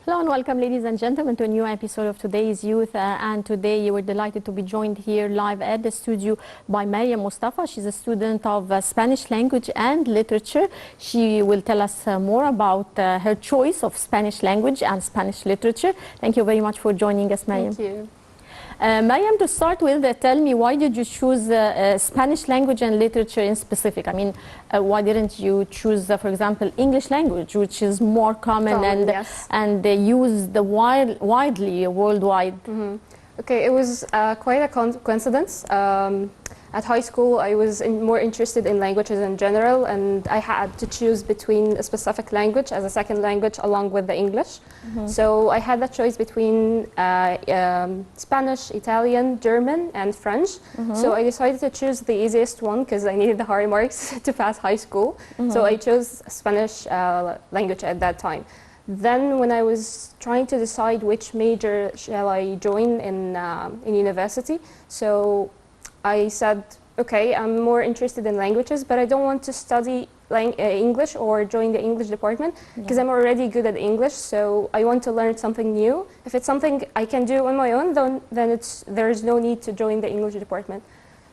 Hello and welcome, ladies and gentlemen, to a new episode of Today's Youth. And today we're delighted to be joined here live at the studio by Mariam Mostafa. She's a student of Spanish language and literature. She will tell us more about her choice of Spanish language and Spanish literature. Thank you very much for joining us, Mariam. Thank you. Mariam, to start with, tell me, why did you choose Spanish language and literature in specific? I mean, why didn't you choose, for example, English language, which is more common and used widely worldwide? Mm-hmm. Okay, it was quite a coincidence. At high school, I was more interested in languages in general, and I had to choose between a specific language as a second language along with the English. Mm-hmm. So I had that choice between Spanish, Italian, German, and French. Mm-hmm. So I decided to choose the easiest one because I needed the high marks to pass high school. Mm-hmm. So I chose Spanish language at that time. Then when I was trying to decide which major shall I join in university, so I said, okay, I'm more interested in languages, but I don't want to study English or join the English department because I'm already good at English, so I want to learn something new. If it's something I can do on my own, then there's no need to join the English department.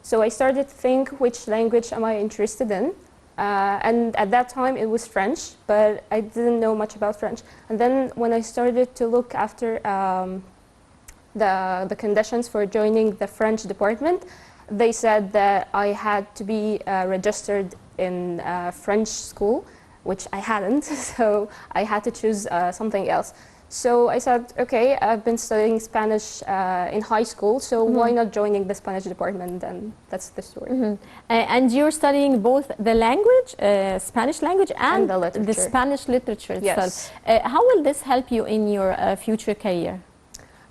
So I started to think, which language am I interested in? And at that time it was French, but I didn't know much about French. And then when I started to look after the conditions for joining the French department, they said that I had to be registered in a French school, which I hadn't, so I had to choose something else. So I said, okay, I've been studying Spanish in high school, so why not joining the Spanish department? And that's the story. Mm-hmm. And you're studying both the language, Spanish language, and the Spanish literature itself. Yes. How will this help you in your future career?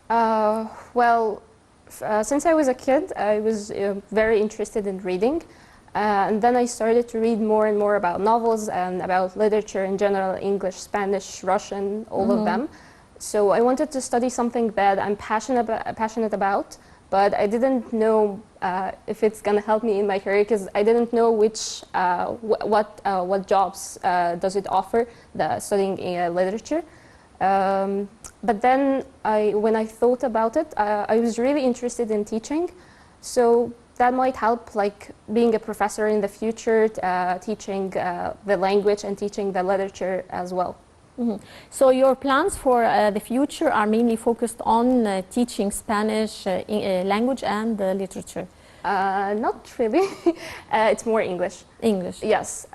Well, since I was a kid, I was very interested in reading. And then I started to read more and more about novels and about literature in general, English, Spanish, Russian, all of them. So I wanted to study something that I'm passionate about, but I didn't know if it's going to help me in my career because I didn't know what jobs does it offer, studying literature. But then when I thought about it, I was really interested in teaching. So that might help, like being a professor in the future, teaching the language and teaching the literature as well. Mm-hmm. So your plans for the future are mainly focused on teaching Spanish language and literature? Not really. It's more English. English? Yes.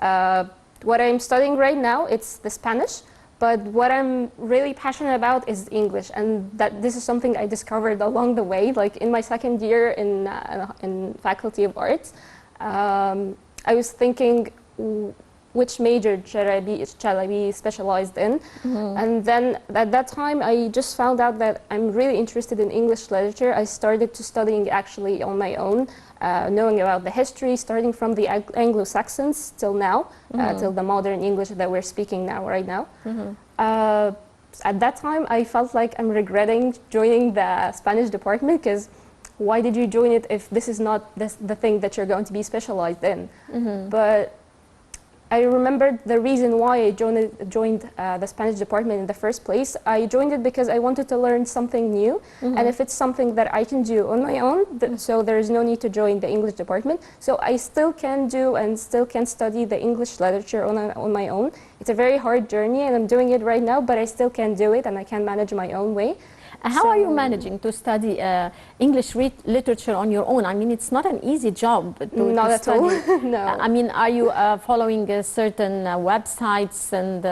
What I'm studying right now, it's the Spanish. But what I'm really passionate about is English, and that this is something I discovered along the way. Like in my second year in Faculty of Arts, I was thinking, which major shall I be specialized in? Mm-hmm. And then at that time, I just found out that I'm really interested in English literature. I started to studying actually on my own, knowing about the history, starting from the Anglo-Saxons till now, till the modern English that we're speaking now, right now. Mm-hmm. At that time, I felt like I'm regretting joining the Spanish department because why did you join it if this is not the thing that you're going to be specialized in? Mm-hmm. But I remembered the reason why I joined the Spanish department in the first place. I joined it because I wanted to learn something new, and if it's something that I can do on my own, so there is no need to join the English department. So I still can do and still can study the English literature on my own. It's a very hard journey, and I'm doing it right now, but I still can do it, and I can manage my own way. How are you managing to study English literature on your own? I mean, it's not an easy job to Not at all, no. I mean, are you following certain websites and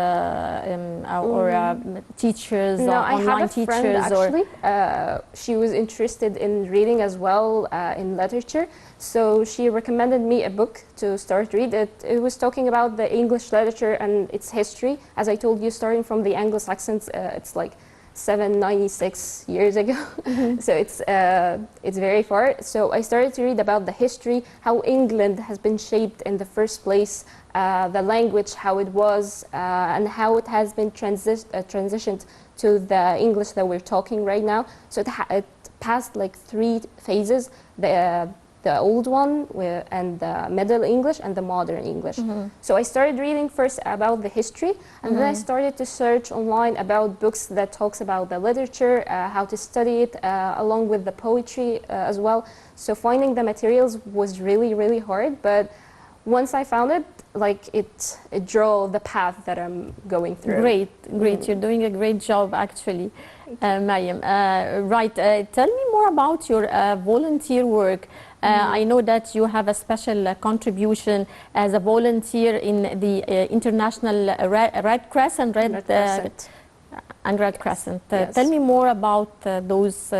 or teachers, no, online teachers? I have a friend, actually. She was interested in reading as well, in literature. So she recommended me a book to start read. It was talking about the English literature and its history. As I told you, starting from the Anglo-Saxons, it's like 796 years ago. Mm-hmm. So it's very far. So I started to read about the history, how England has been shaped in the first place, the language, how it was, and how it has been transitioned to the English that we're talking right now. So it passed like 3 phases. the old one and the Middle English and the modern English. So I started reading first about the history, and then I started to search online about books that talks about the literature, how to study it, along with the poetry as well. So finding the materials was really, really hard, but once I found it, like it drew the path that I'm going through. Great. You're doing a great job, actually, Mariam. Right. Tell me more about your volunteer work. I know that you have a special contribution as a volunteer in the International Red Crescent, Red Crescent. And Red Crescent. Yes. Tell me more about those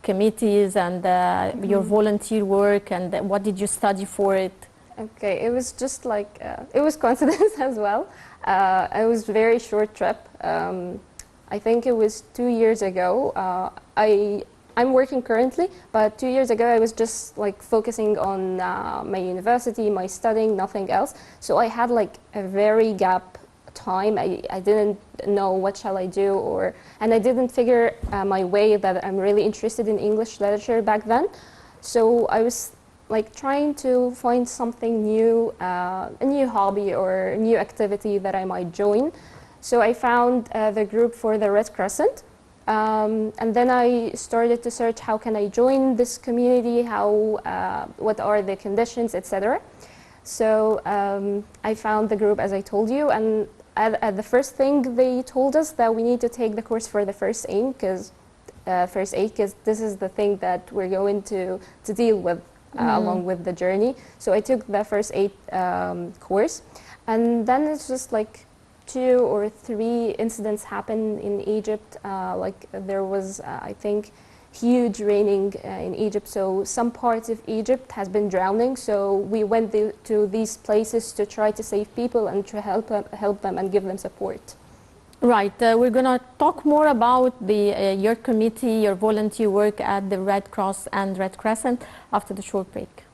committees and your volunteer work, and what did you study for it? Okay, it was just like, it was coincidence as well. It was a very short trip. I think it was 2 years ago. I'm working currently, but 2 years ago I was just like focusing on my university, my studying, nothing else. So I had like a very gap time. I didn't know what shall I do, and I didn't figure my way that I'm really interested in English literature back then. So I was like trying to find something new, a new hobby or a new activity that I might join. So I found the group for the Red Crescent, and then I started to search how can I join this community, what are the conditions, etc. So I found the group, as I told you, and at the first thing they told us that we need to take the course for the first aid, because this is the thing that we're going to deal with along with the journey. So I took the first aid course, and then it's just like 2 or 3 incidents happened in Egypt. Like there was, I think, huge raining in Egypt, so some parts of Egypt has been drowning. So we went to these places to try to save people and to help them and give them support. Right. We're going to talk more about your committee, your volunteer work at the Red Cross and Red Crescent after the short break.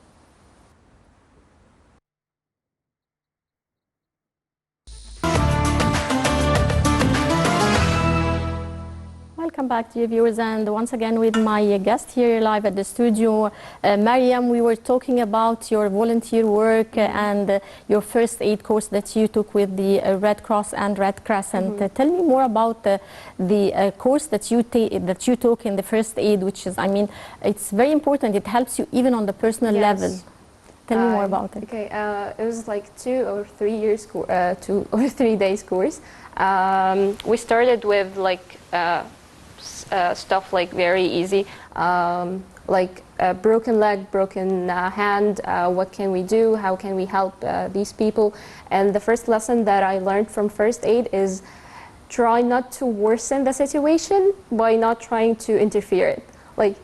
Welcome back, dear viewers, and once again with my guest here live at the studio, Mariam. We were talking about your volunteer work and your first aid course that you took with the Red Cross and Red Crescent. Tell me more about the course that you took in the first aid, which is, I mean, it's very important. It helps you even on the personal level. Tell me more about it. Okay, it was like 2 or 3 years, 2 or 3 days course. We started with like stuff like very easy, like a broken leg, broken hand, what can we do, how can we help these people. And the first lesson that I learned from first aid is try not to worsen the situation by not trying to interfere it. Like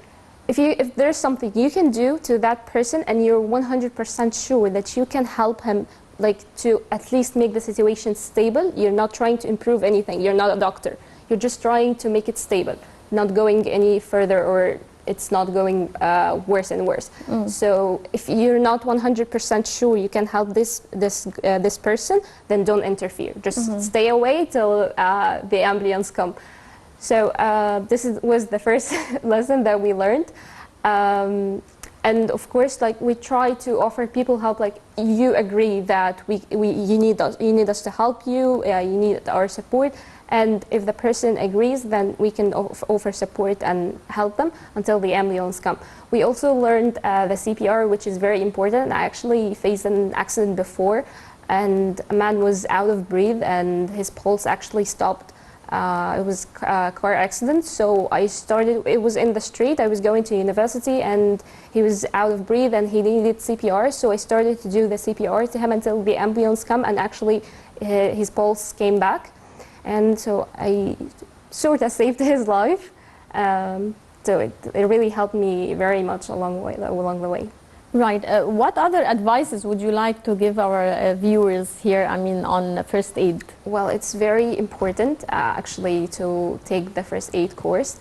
if there's something you can do to that person and you're 100% sure that you can help him, like to at least make the situation stable, you're not trying to improve anything, you're not a doctor. You're just trying to make it stable, not going any further, or it's not going worse and worse. So if you're not 100% sure you can help this person, then don't interfere. Just stay away till the ambulance come. So was the first lesson that we learned. And of course, like we try to offer people help. Like you agree that you need us to help you. You need our support. And if the person agrees, then we can offer support and help them until the ambulance come. We also learned the CPR, which is very important. I actually faced an accident before, and a man was out of breath and his pulse actually stopped. It was a car accident, so it was in the street, I was going to university, and he was out of breath and he needed CPR, so I started to do the CPR to him until the ambulance come, and actually his pulse came back. And so I sort of saved his life. So it really helped me very much along the way. Right. What other advices would you like to give our viewers here, I mean, on first aid? Well, it's very important actually to take the first aid course.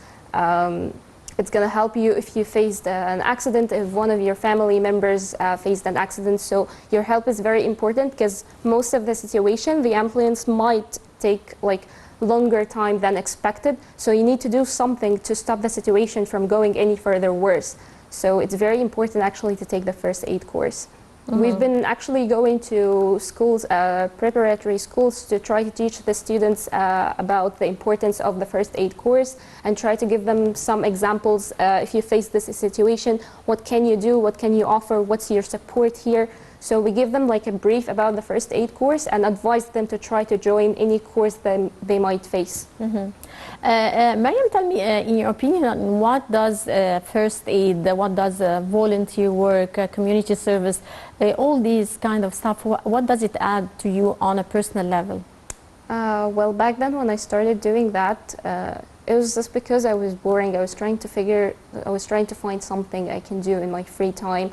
It's going to help you if you faced an accident, if one of your family members faced an accident. So your help is very important, because most of the situation, the ambulance might take like longer time than expected. So you need to do something to stop the situation from going any further worse. So it's very important actually to take the first aid course. We've been actually going to schools, preparatory schools, to try to teach the students about the importance of the first aid course and try to give them some examples. If you face this situation, what can you do? What can you offer? What's your support here? So we give them like a brief about the first aid course and advise them to try to join any course that they might face. Mariam, tell me, in your opinion, what does first aid, what does volunteer work, community service, all these kind of stuff, what does it add to you on a personal level? Well, back then when I started doing that, it was just because I was boring. I was trying to find something I can do in my free time.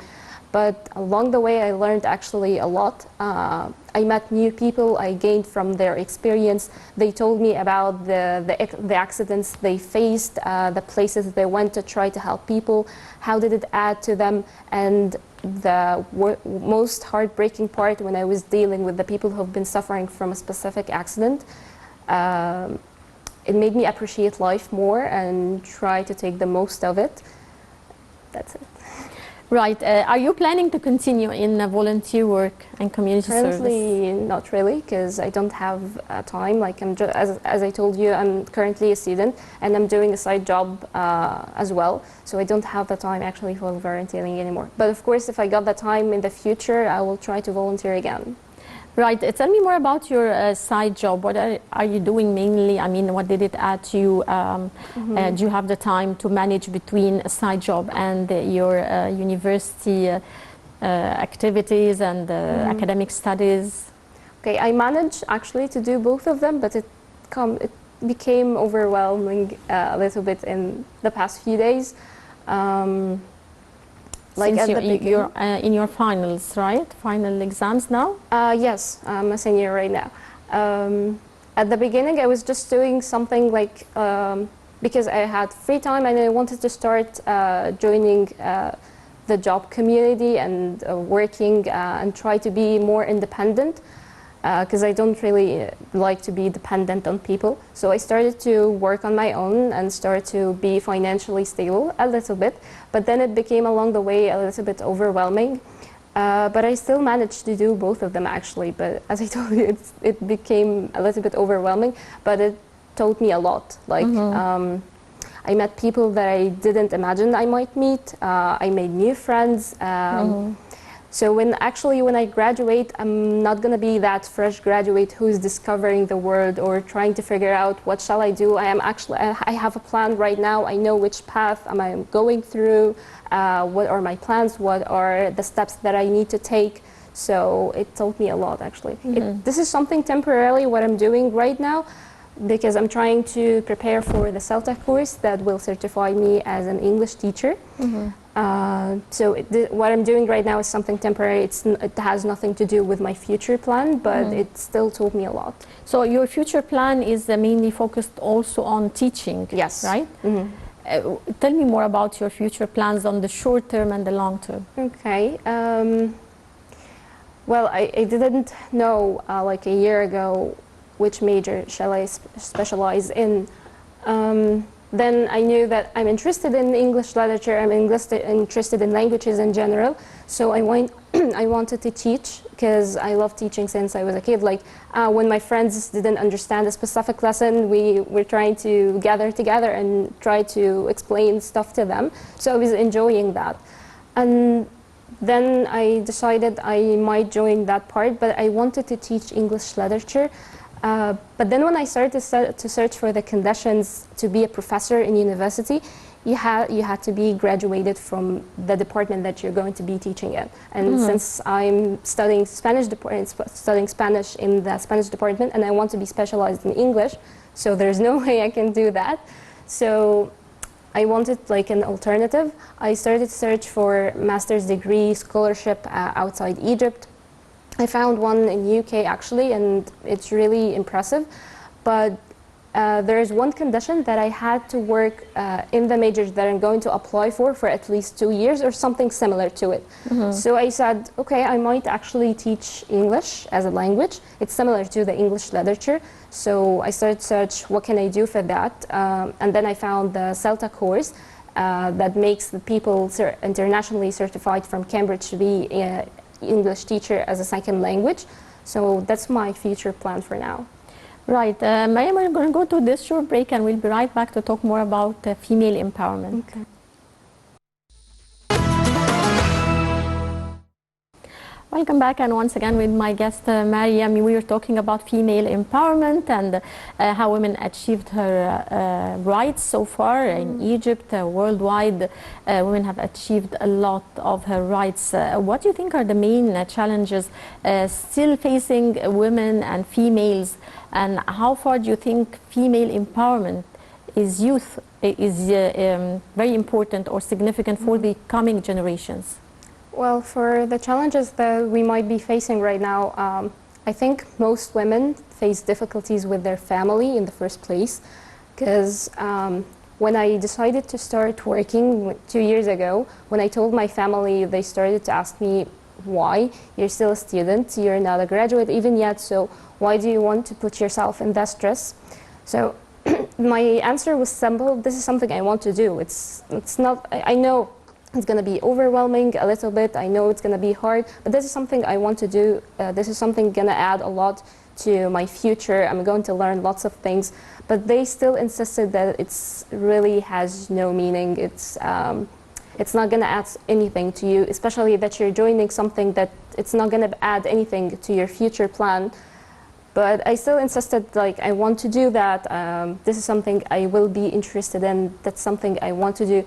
But along the way, I learned actually a lot. I met new people. I gained from their experience. They told me about the accidents they faced, the places they went to try to help people, how did it add to them, and the most heartbreaking part when I was dealing with the people who have been suffering from a specific accident. It made me appreciate life more and try to take the most of it. That's it. Right. Are you planning to continue in volunteer work and community service? Currently, not really, because I don't have time. Like as I told you, I'm currently a student and I'm doing a side job as well. So I don't have the time actually for volunteering anymore. But of course, if I got the time in the future, I will try to volunteer again. Right. Tell me more about your side job. What are you doing mainly? I mean, what did it add to you? Do you have the time to manage between a side job and your university activities and academic studies? Okay, I managed actually to do both of them, but it became overwhelming a little bit in the past few days. Like you're in your finals, right? Final exams now? Yes, I'm a senior right now. At the beginning, I was just doing something like, because I had free time and I wanted to start joining the job community and working and try to be more independent. Because I don't really like to be dependent on people. So I started to work on my own and start to be financially stable a little bit. But then it became along the way a little bit overwhelming. But I still managed to do both of them actually. But as I told you, it became a little bit overwhelming. But it taught me a lot. Like I met people that I didn't imagine I might meet. I made new friends. So when I graduate, I'm not going to be that fresh graduate who's discovering the world or trying to figure out what shall I do. I have a plan right now. I know which path am I going through, what are my plans, what are the steps that I need to take. So it taught me a lot actually. This is something temporarily what I'm doing right now because I'm trying to prepare for the CELTA course that will certify me as an English teacher. So what I'm doing right now is something temporary. It has nothing to do with my future plan, but it still taught me a lot. So your future plan is mainly focused also on teaching, yes, right? Tell me more about your future plans on the short term and the long term. Okay. Well, I didn't know like a year ago which major shall I specialize in. Then I knew that I'm interested in English literature, I'm interested in languages in general, so I wanted to teach because I love teaching since I was a kid. Like when my friends didn't understand a specific lesson, we were trying to gather together and try to explain stuff to them, so I was enjoying that. And then I decided I might join that part, but I wanted to teach English literature. But then when I started to search for the conditions to be a professor in university, you had to be graduated from the department that you're going to be teaching in. And since I'm studying Spanish in the Spanish department and I want to be specialized in English, so there's no way I can do that. So I wanted like an alternative. I started to search for master's degree scholarship outside Egypt. I found one in UK actually, and it's really impressive. But there is one condition that I had to work in the majors that I'm going to apply for at least 2 years or something similar to it. So I said, okay, I might actually teach English as a language. It's similar to the English literature. So I started to search what can I do for that. And then I found the CELTA course. that makes the people internationally certified from Cambridge to be an English teacher as a second language. So that's my future plan for now. Right. Mariam, we're going to go to this short break and we'll be right back to talk more about female empowerment. Okay. Welcome back, and once again with my guest Mariam, we were talking about female empowerment and how women achieved her rights so far in Egypt. Worldwide, women have achieved a lot of her rights. What do you think are the main challenges still facing women and females, and how far do you think female empowerment is very important or significant for the coming generations? Well, for the challenges that we might be facing right now, I think most women face difficulties with their family in the first place, because when I decided to start working 2 years ago, when I told my family, they started to ask me, why? You're still a student, you're not a graduate even yet, so why do you want to put yourself in that stress? So my answer was simple: this is something I want to do. It's not, I know it's going to be overwhelming a little bit. I know it's going to be hard, but this is something I want to do. This is something going to add a lot to my future. I'm going to learn lots of things, but they still insisted that it's really has no meaning. It's not going to add anything to you, especially that you're joining something that it's not going to add anything to your future plan. But I still insisted, like, I want to do that. This is something I will be interested in. That's something I want to do.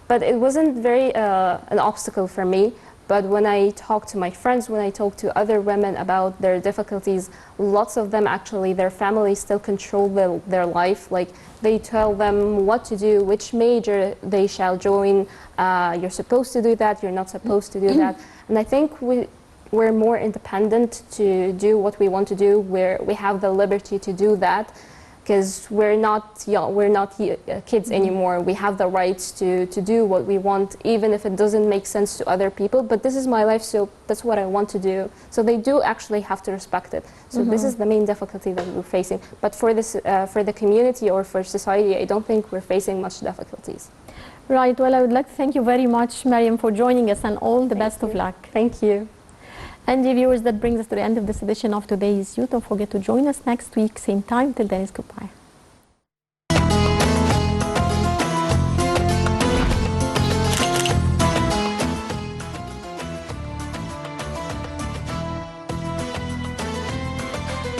But it wasn't very an obstacle for me. But when I talk to my friends, when I talk to other women about their difficulties, lots of them actually, their families still control their life. Like, they tell them what to do, which major they shall join. You're supposed to do that, you're not supposed to do that. And I think we're more independent to do what we want to do, where we have the liberty to do that. Because we're not young, we're not kids anymore. We have the rights to do what we want, even if it doesn't make sense to other people. But this is my life, so that's what I want to do. So they do actually have to respect it. So this is the main difficulty that we're facing. But for this, for the community or for society, I don't think we're facing much difficulties. Right. Well, I would like to thank you very much, Mariam, for joining us, and all the best of luck. Thank you. And dear viewers, that brings us to the end of this edition of Today's Youth. Don't forget to join us next week, same time. Till then, it's goodbye.